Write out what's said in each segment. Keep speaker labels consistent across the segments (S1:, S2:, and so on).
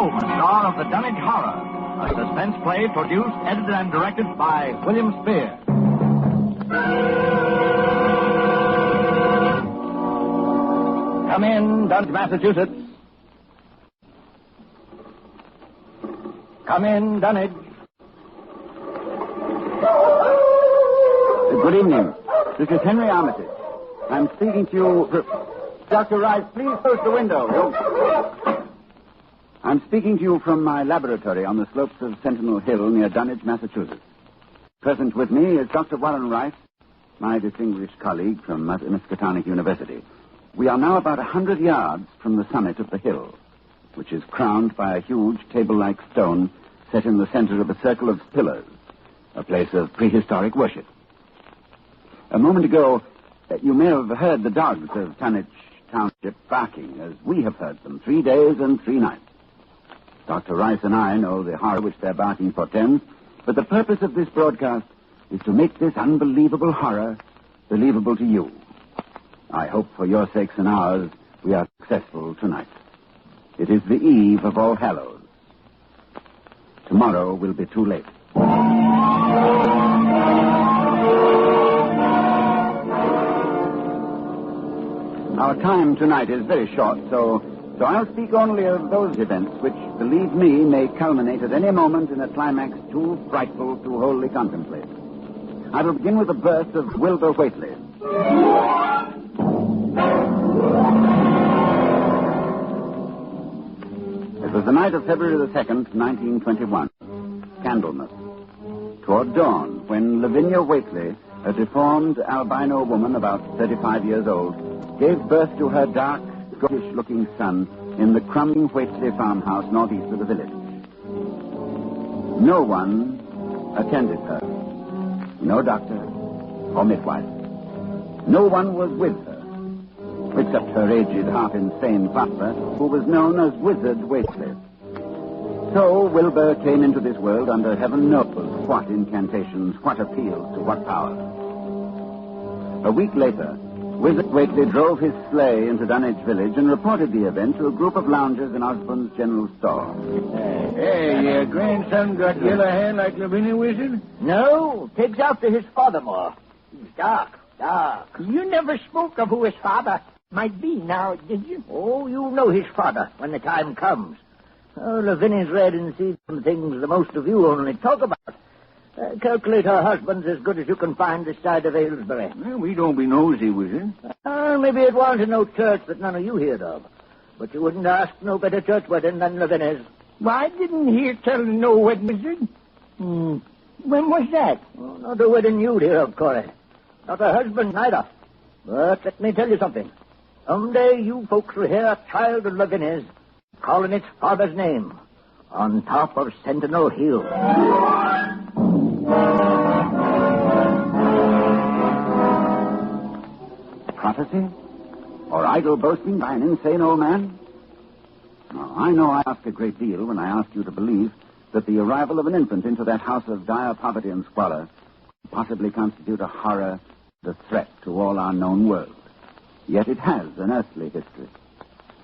S1: Home, star of the Dunwich Horror, a suspense play produced, edited, and directed by William Spear. Come in, Dunwich, Massachusetts. Come in, Dunwich.
S2: Good evening. This is Henry Armitage. I'm speaking to you... Dr. Rice, please close the window. I'm speaking to you from my laboratory on the slopes of Sentinel Hill near Dunwich, Massachusetts. Present with me is Dr. Warren Rice, my distinguished colleague from Miskatonic University. We are now about 100 yards from the summit of the hill, which is crowned by a huge table-like stone set in the center of a circle of pillars, a place of prehistoric worship. A moment ago, you may have heard the dogs of Dunwich Township barking, as we have heard them 3 days and 3 nights. Dr. Rice and I know the horror which their barking portends, but the purpose of this broadcast is to make this unbelievable horror believable to you. I hope for your sakes and ours we are successful tonight. It is the eve of All Hallows. Tomorrow will be too late. Our time tonight is very short, so I'll speak only of those events which, believe me, may culminate at any moment in a climax too frightful to wholly contemplate. I will begin with the birth of Wilbur Whitley. It was the night of February the 2nd, 1921. Candlemas. Toward dawn, when Lavinia Whitley, a deformed albino woman about 35 years old, gave birth to her dark, gawkish-looking son in the crumbling Whitley farmhouse northeast of the village. No one attended her. No doctor or midwife. No one was with her, except her aged, half-insane father, who was known as Wizard Whitley. So Wilbur came into this world under heaven knows what incantations, what appeals to what power. A week later, Wizard Whitley drove his sleigh into Dunwich village and reported the event to a group of loungers in Osborne's general store.
S3: Hey, your grandson got yellow hair like Lavinia, Wizard?
S4: No, takes after his father more. He's dark.
S3: You never spoke of who his father might be now, did you?
S4: Oh, you'll know his father when the time comes. Oh, Lavinia's read and seen some things the most of you only talk about. Calculate her husband's as good as you can find this side of Aylesbury.
S3: Well, we don't be nosy, Wizard.
S4: Maybe it was in no church that none of you heard of. But you wouldn't ask no better church wedding than Lavinia's.
S3: Well, I didn't hear tell of no wedding, Wizard. When was that?
S4: Oh, not a wedding you'd hear of, Corey. Not a husband, neither. But let me tell you something. Someday you folks will hear a child of Lavinia's calling its father's name on top of Sentinel Hill.
S2: Prophecy? Or idle boasting by an insane old man? Now, I know I ask a great deal when I ask you to believe that the arrival of an infant into that house of dire poverty and squalor could possibly constitute a horror, a threat to all our known world. Yet it has an earthly history.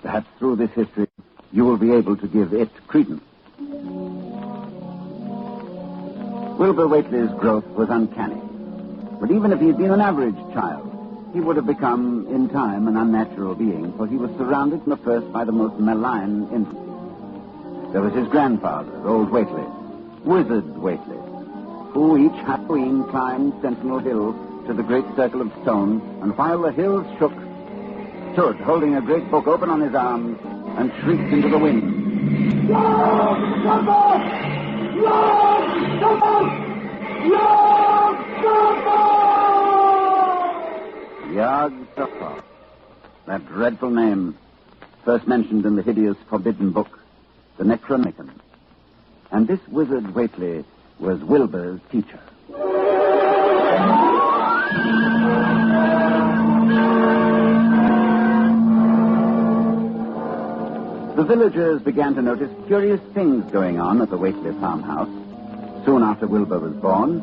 S2: Perhaps through this history you will be able to give it credence. Wilbur Whitley's growth was uncanny. But even if he had been an average child, he would have become, in time, an unnatural being, for he was surrounded from the first by the most malign influence. There was his grandfather, old Whitley, Wizard Whitley, who each Halloween climbed Sentinel Hill to the great circle of stone, and while the hills shook, stood holding a great book open on his arms and shrieked into the wind. Yog-Sothoth, that dreadful name, first mentioned in the hideous forbidden book, the Necronomicon. And this Wizard Whitley was Wilbur's teacher. The villagers began to notice curious things going on at the Whitley farmhouse. Soon after Wilbur was born,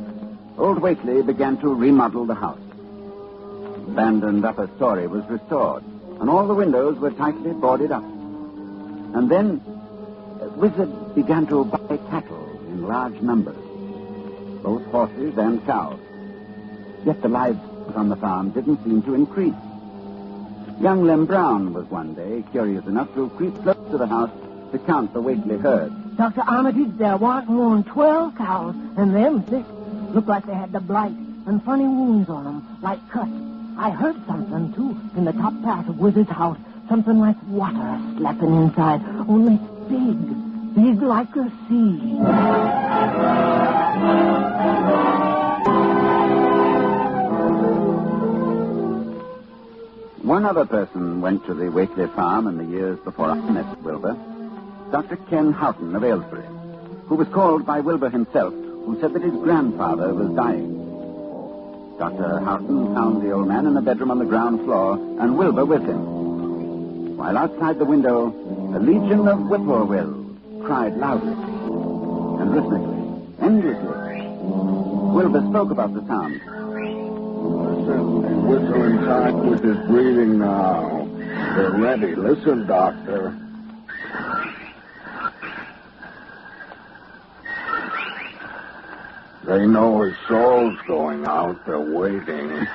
S2: old Whitley began to remodel the house. The abandoned upper story was restored, and all the windows were tightly boarded up. And then, Wizard began to buy cattle in large numbers, both horses and cows. Yet the livestock on the farm didn't seem to increase. Young Lem Brown was one day curious enough to creep close to the house to count the Whitley herd.
S3: Dr. Armitage, there wasn't more than 12 cows, and them sick. Looked like they had the blight and funny wounds on them, like cuts. I heard something, too, in the top part of Wizard's house. Something like water slapping inside, only big like the sea.
S2: One other person went to the Whitley farm in the years before I met Wilbur. Dr. Ken Houghton of Aylesbury, who was called by Wilbur himself, who said that his grandfather was dying. Dr. Houghton found the old man in a bedroom on the ground floor, and Wilbur with him. While outside the window, a legion of whippoorwills cried loudly and rhythmically, endlessly. Wilbur spoke about the sound.
S5: Listen, they whistle inside with his breathing now. They're ready. Listen, Doctor. They know his soul's going out. They're waiting.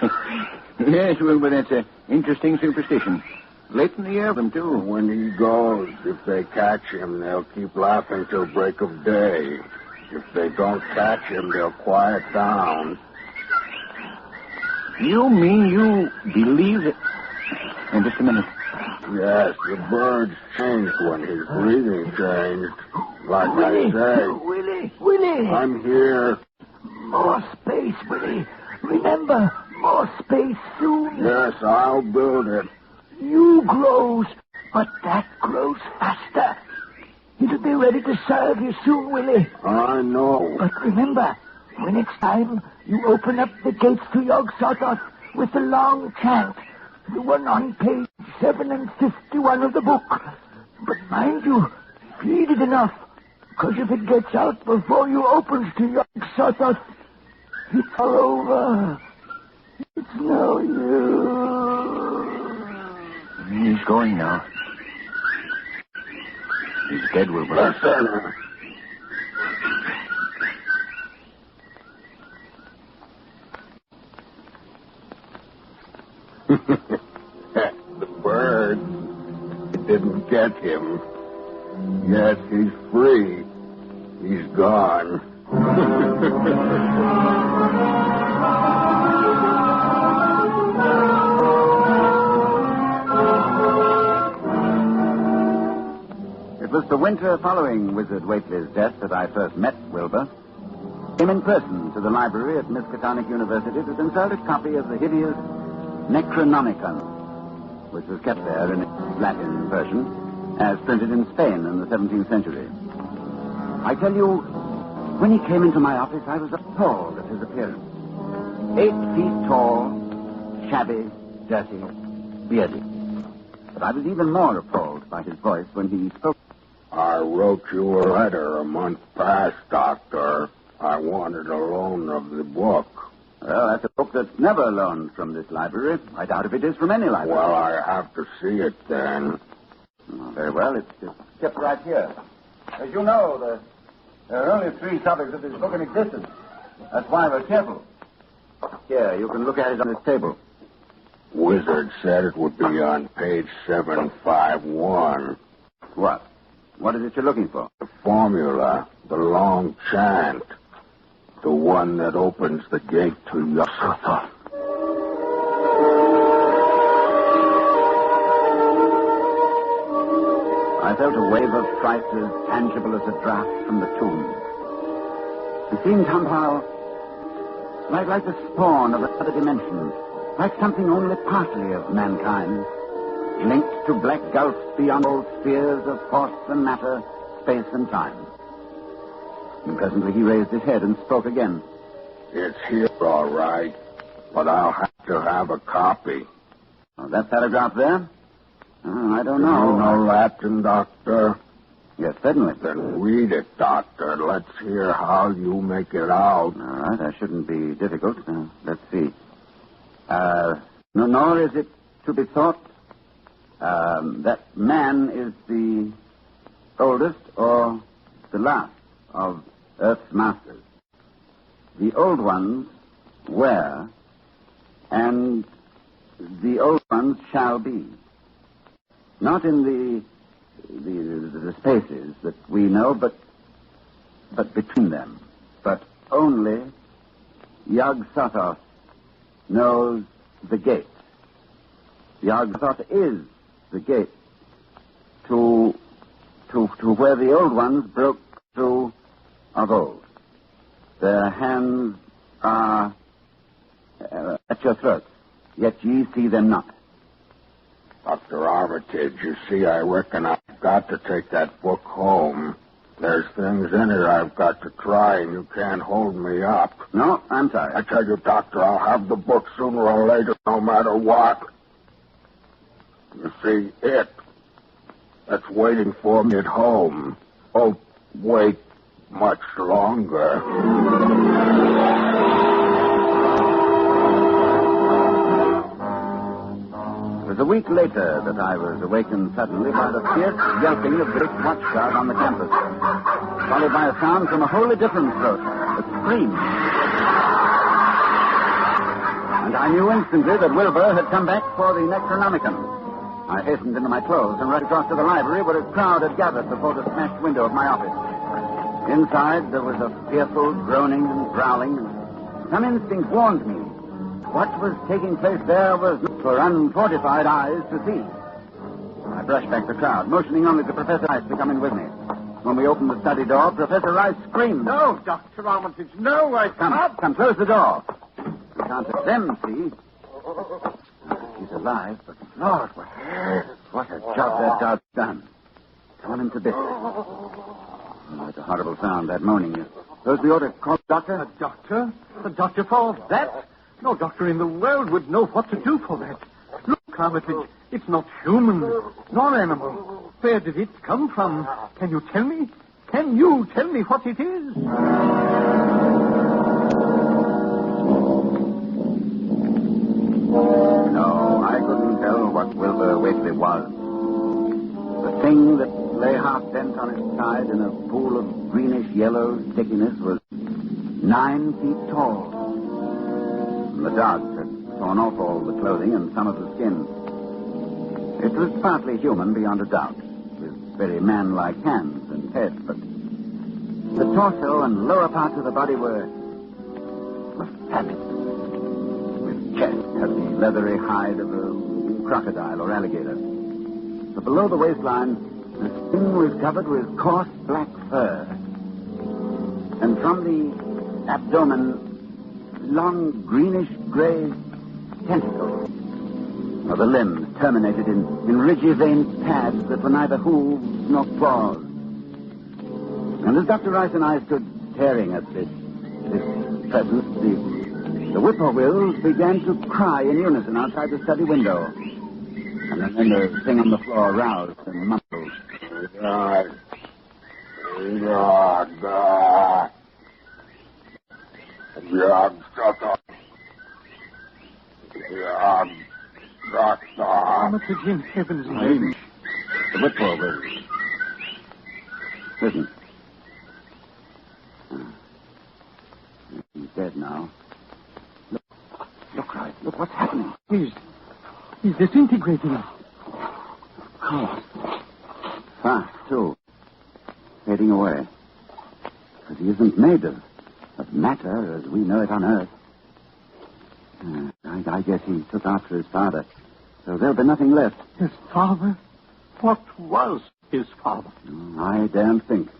S6: Yes, Wilbur, that's an interesting superstition. Late in the year, them, too.
S5: When he goes, if they catch him, they'll keep laughing till break of day. If they don't catch him, they'll quiet down.
S6: You mean you believe it? Just a minute.
S5: Yes, the birds changed when his breathing changed. Like I say.
S4: Willie!
S5: I'm here.
S4: More space, Willie. Remember, more space soon.
S5: Yes, I'll build it.
S4: You grows, but that grows faster. It'll be ready to serve you soon, Willie.
S5: I know.
S4: But remember, when it's time, you open up the gates to Yog-Sothoth with the long chant, the one on page 7 and 51 of the book. But mind you, feed it enough, because if it gets out before you opens to Yog-Sothoth, it's all over. It's no use.
S6: He's going now. He's dead, Wilbur.
S5: Listen. The bird. It didn't get him. Yes, he's free. He's gone.
S2: It was the winter following Wizard Whitley's death that I first met Wilbur. Came in person to the library at Miskatonic University to consult a copy of the hideous Necronomicon, which was kept there in its Latin version, as printed in Spain in the 17th century. I tell you, when he came into my office, I was appalled at his appearance. 8 feet tall, shabby, dirty, bearded. But I was even more appalled by his voice when he spoke.
S5: I wrote you a letter a month past, Doctor. I wanted a loan of the book.
S2: Well, that's a book that's never loaned from this library. I doubt if it is from any library.
S5: Well, I have to see it then.
S2: Oh, very well. It's kept right here. As you know, there are only 3 copies of this book in existence. That's why we're careful. Here, you can look at it on this table.
S5: Wizard said it would be on page 751.
S2: What? What is it you're looking for?
S5: The formula, the long chant, the one that opens the gate to Yog-Sothoth.
S2: I felt a wave of fright as tangible as a draft from the tomb. It seemed somehow like the spawn of another dimension, like something only partly of mankind, linked to black gulfs beyond all spheres of force and matter, space and time. And presently he raised his head and spoke again.
S5: It's here, all right, but I'll have to have a copy.
S2: Oh, that paragraph there? Oh, I don't know.
S5: You know Latin, Doctor?
S2: Yes, certainly.
S5: Then read it, Doctor. Let's hear how you make it out.
S2: All right, that shouldn't be difficult. Let's see. Nor is it to be thought that man is the oldest or the last of Earth's masters. The old ones were, and the old ones shall be. Not in the spaces that we know, but between them. But only Yog-Sothoth knows the gate. Yog-Sothoth is the gate to where the old ones broke through of old. Their hands are at your throats, yet ye see them not.
S5: Dr. Armitage, you see, I reckon I've got to take that book home. There's things in it I've got to try, and you can't hold me up.
S2: No, I'm sorry.
S5: I tell you, Doctor, I'll have the book sooner or later, no matter what. You see, that's waiting for me at home. Oh, wait much longer.
S2: It was a week later that I was awakened suddenly by the fierce yelping of the watchguard on the campus, followed by a sound from a wholly different throat, a scream. And I knew instantly that Wilbur had come back for the Necronomicon. I hastened into my clothes and rushed across to the library where a crowd had gathered before the smashed window of my office. Inside, there was a fearful groaning and growling, and some instinct warned me. What was taking place there was not for unfortified eyes to see. I brushed back the crowd, motioning only to Professor Rice to come in with me. When we opened the study door, Professor Rice screamed.
S6: No, Dr. Armitage, no, I can't.
S2: Come, close the door. We can't let them see. He's alive, but Lord, what a job that guard's done. Torn him to bits. Oh, it's a horrible sound, that moaning. Suppose we ought to call the doctor?
S6: A doctor? A doctor for that? No doctor in the world would know what to do for that. Look, Armitage, it's not human, nor animal. Where did it come from? Can you tell me? Can you tell me what it is?
S2: No, I couldn't tell what Wilbur Whitley was. The thing that lay half bent on its side in a pool of greenish-yellow stickiness was 9 feet tall. The dogs had torn off all the clothing and some of the skin. It was partly human, beyond a doubt, with very man-like hands and head, but the torso and lower parts of the body were fabulous. With chest had the leathery hide of a crocodile or alligator. But below the waistline, the skin was covered with coarse black fur. And from the abdomen, long greenish-gray tentacles. Now, the limbs terminated in ridgy veined pads that were neither hooves nor claws. And as Dr. Rice and I stood staring at this presence, the whippoorwills began to cry in unison outside the study window. And then the thing on the floor roused and mumbled.
S5: God.
S6: Armitage, in heaven's name.
S2: The whippoorwills. Listen. He's dead now. Look, Rice. Look what's happening.
S6: He's disintegrating.
S2: Oh. Fast, too. Fading away. But he isn't made of matter as we know it on Earth. I guess he took after his father. So there'll be nothing left.
S6: His father? What was his father?
S2: I daren't think.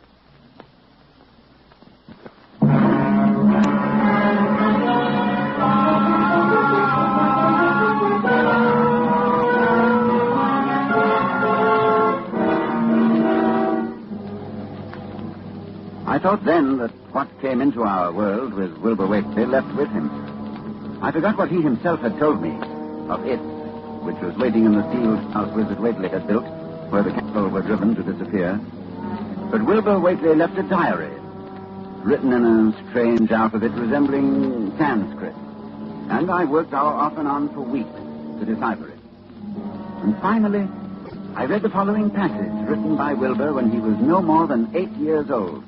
S2: I thought then that what came into our world with Wilbur Whitley left with him. I forgot what he himself had told me of it, which was waiting in the sealed house Wizard Whitley had built, where the cattle were driven to disappear. But Wilbur Whitley left a diary, written in a strange alphabet resembling Sanskrit. And I worked off and on for weeks to decipher it. And finally, I read the following passage written by Wilbur when he was no more than 8 years old.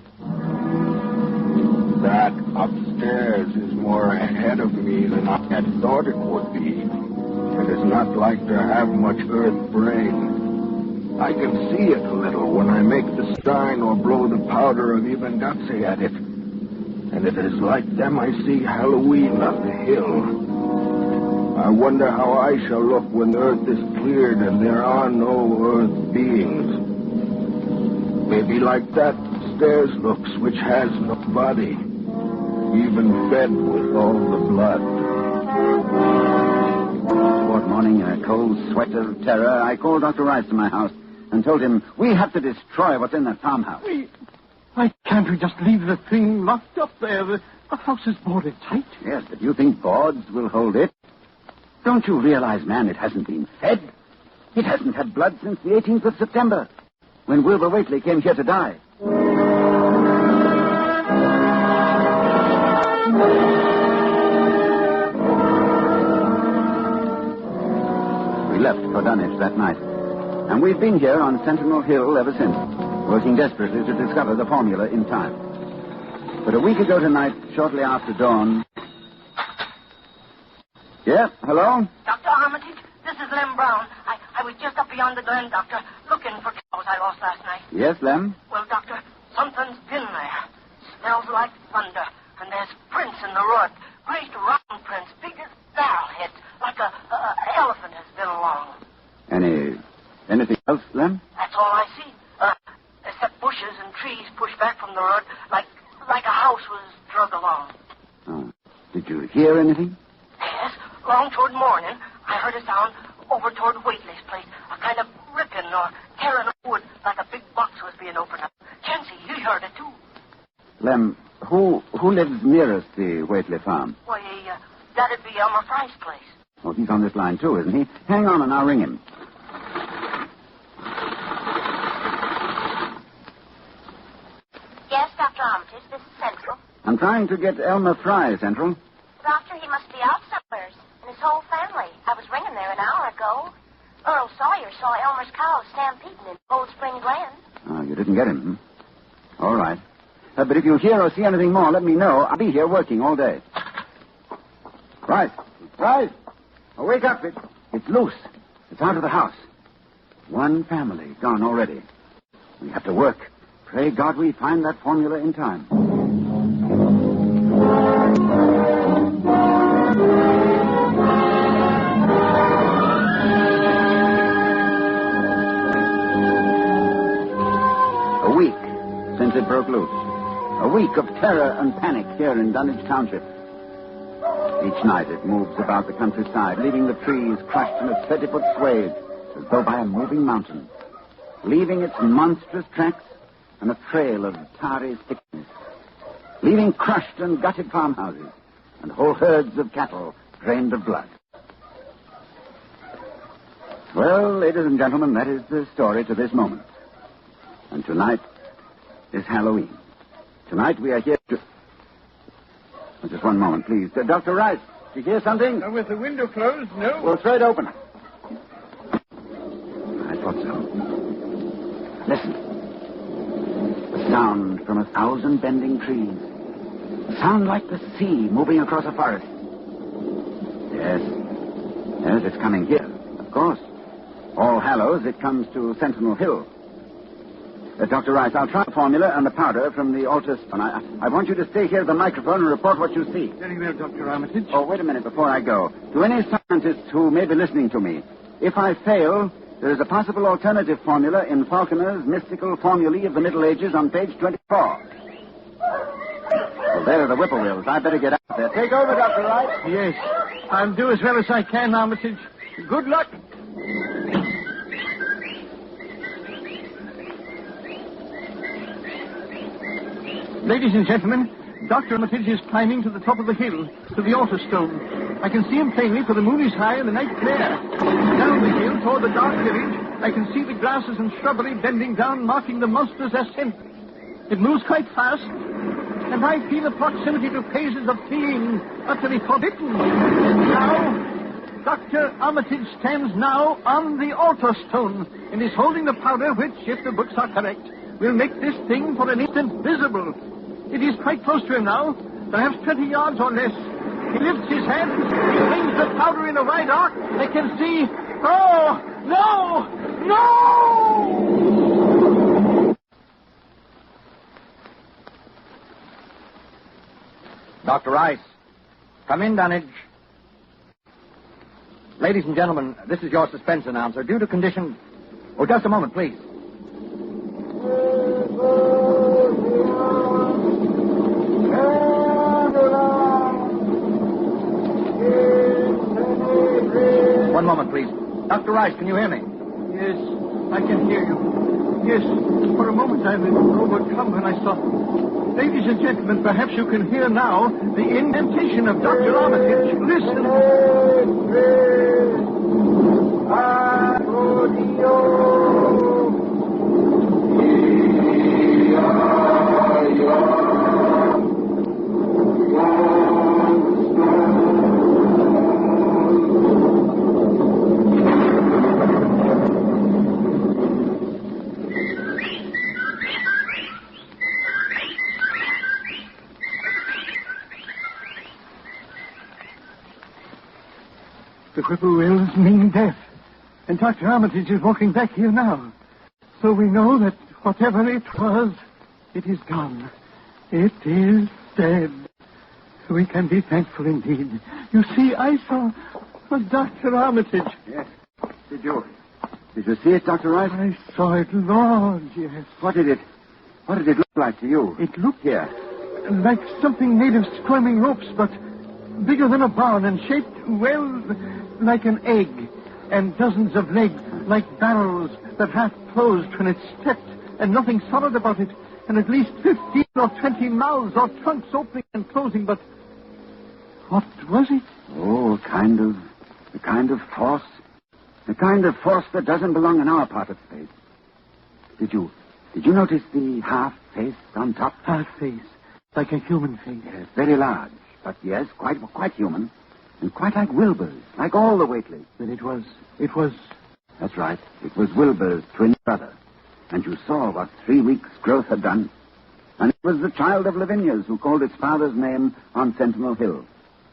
S5: That upstairs is more ahead of me than I had thought it would be. It is not like to have much earth brain. I can see it a little when I make the stein or blow the powder of Evendazi at it. And it is like them I see Halloween up the hill. I wonder how I shall look when the earth is cleared and there are no earth beings. Maybe like that stairs looks, which has no body, even fed with all the blood.
S2: Toward morning, in a cold sweat of terror, I called Dr. Rice to my house and told him we have to destroy what's in that farmhouse.
S6: Why can't we just leave the thing locked up there? The house is boarded tight.
S2: Yes, but you think boards will hold it? Don't you realize, man, it hasn't been fed? It hasn't had blood since the 18th of September, when Wilbur Whitley came here to die. We left for Dunwich that night, and we've been here on Sentinel Hill ever since, working desperately to discover the formula in time. But a week ago tonight, shortly after dawn... Yeah, hello?
S3: Dr. Armitage, this is Lem Brown. I was just up beyond the glen, Doctor, looking for cows I lost last night.
S2: Yes, Lem?
S3: Well, Doctor, something's been there. Smells like thunder, and there's prints in the road. Great round prints, big as barrel heads, like a elephant has been along.
S2: Anything else, Lem?
S3: That's all I see. Except bushes and trees pushed back from the road, like a house was drug along.
S2: Oh. Did you hear anything?
S3: Yes, long toward morning, I heard a sound over toward Whitley's place, a kind of ripping or tearing of wood, like a big box was being opened up. Chancey, you heard it too.
S2: Lem, who lives nearest the Whitley farm?
S3: Why, that'd be Elmer Fry's place.
S2: Oh, he's on this line too, isn't he? Hang on and I'll ring him.
S7: Yes, Dr. Armitage, this is Central.
S2: I'm trying to get Elmer Fry, Central.
S7: Doctor, he must be out somewhere, and his whole family. I was ringing there an hour ago. Earl Sawyer saw Elmer's cows stampeding in Old Spring Glen.
S2: Oh, you didn't get him, hmm? All right. But if you hear or see anything more, let me know. I'll be here working all day. Right. Oh, wake up. It's loose. It's out of the house. One family gone already. We have to work. Pray God we find that formula in time. A week since it broke loose. A week of terror and panic here in Dunwich Township. Each night it moves about the countryside, leaving the trees crushed in a 30-foot swathe, as though by a moving mountain, leaving its monstrous tracks and a trail of tarry thickness, leaving crushed and gutted farmhouses and whole herds of cattle drained of blood. Well, ladies and gentlemen, that is the story to this moment. And tonight is Halloween. Tonight we are here to... Oh, just one moment, please. Dr. Rice, did you hear something?
S6: With the window closed, no.
S2: Well, throw it open. I thought so. Listen. A sound from 1,000 bending trees. A sound like the sea moving across a forest. Yes, it's coming here, of course. All Hallows, it comes to Sentinel Hill. Dr. Rice, I'll try the formula and the powder from the altar stone. I want you to stay here at the microphone and report what you see.
S6: Very well, Dr. Armitage.
S2: Oh, wait a minute before I go. To any scientists who may be listening to me, if I fail, there is a possible alternative formula in Falconer's Mystical Formulae of the Middle Ages on page 24. Well, there are the whippoorwills. I better get out there. Take over, Dr. Rice.
S6: Yes, I'll do as well as I can, Armitage. Good luck. Ladies and gentlemen, Dr. Armitage is climbing to the top of the hill, to the altar stone. I can see him plainly, for the moon is high and the night clear. Down the hill, toward the dark village, I can see the grasses and shrubbery bending down, marking the monster's ascent. It moves quite fast, and I feel the proximity to phases of being utterly forbidden. Dr. Armitage stands now on the altar stone and is holding the powder which, if the books are correct, will make this thing for an instant visible. It is quite close to him now, perhaps 20 yards or less. He lifts his hands, he flings the powder in a wide arc. They can see... Oh, no! No!
S1: Dr. Rice, come in, Dunwich. Ladies and gentlemen, this is your suspense announcer. Due to condition... Oh, just a moment, please. One moment, please. Dr. Rice, can you hear me?
S6: Yes, I can hear you. Yes, for a moment I was overcome when I saw... Ladies and gentlemen, perhaps you can hear now the incantation of Dr. Armitage. Listen. The whippoorwills mean death. And Dr. Armitage is walking back here now. So we know that whatever it was, it is gone. It is dead. We can be thankful indeed. You see, I saw Dr. Armitage.
S2: Yes. Did you see it, Dr. Rice?
S6: I saw it, Lord, yes.
S2: What did it look like to you?
S6: It looked
S2: Here.
S6: like something made of squirming ropes, but bigger than a barn and shaped, well, like an egg, and dozens of legs like barrels that half closed when it stepped, and nothing solid about it, and at least 15 or 20 mouths or trunks opening and closing, but what was it?
S2: Oh, a kind of force. The kind of force that doesn't belong in our part of space. Did you notice the half face on top?
S6: Half face, like a human face.
S2: Yes, very large, but yes, quite human. And quite like Wilbur's, like all the Whitleys.
S6: Then it was...
S2: That's right. It was Wilbur's twin brother. And you saw what 3 weeks' growth had done. And it was the child of Lavinia's who called its father's name on Sentinel Hill,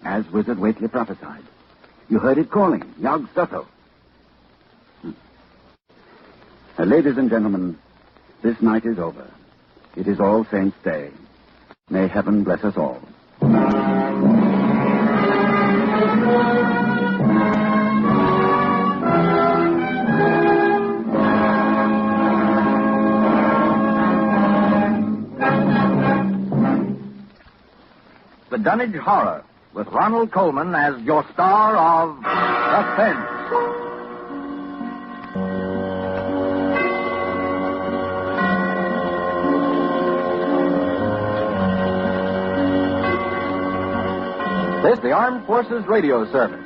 S2: as Wizard Whitley prophesied. You heard it calling, Yog Sotho. Ladies and gentlemen, this night is over. It is All Saints' Day. May heaven bless us all.
S1: The Dunwich Horror, with Ronald Colman as your star of suspense. This is the Armed Forces Radio Service.